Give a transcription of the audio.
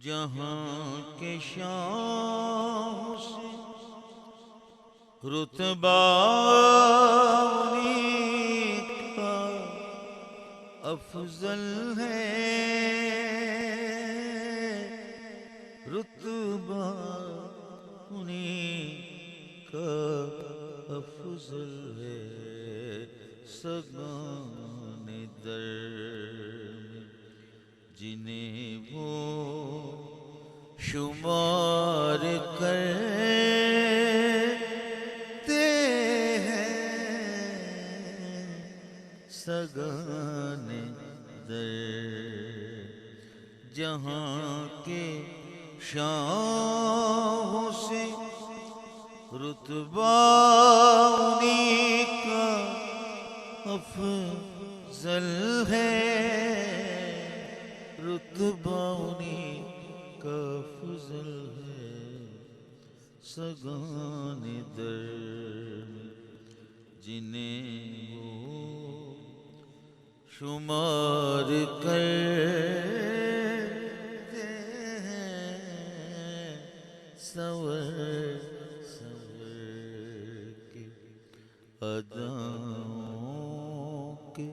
جہاں کے شاہوں سے رتبہ انہیں کا افضل ہے، رتبہ انہیں کا افضل ہے، سگان در میں جنہیں وہ شمار کرتے ہیں، سگان در جہاں کے شاہوں سے رتبہ انہیں کا افضل ہے، رتبہ انہیں کا افضل ہے، سگان در میں جنہیں وہ شمار کرتے ہیں، سور سور کے اداؤں کے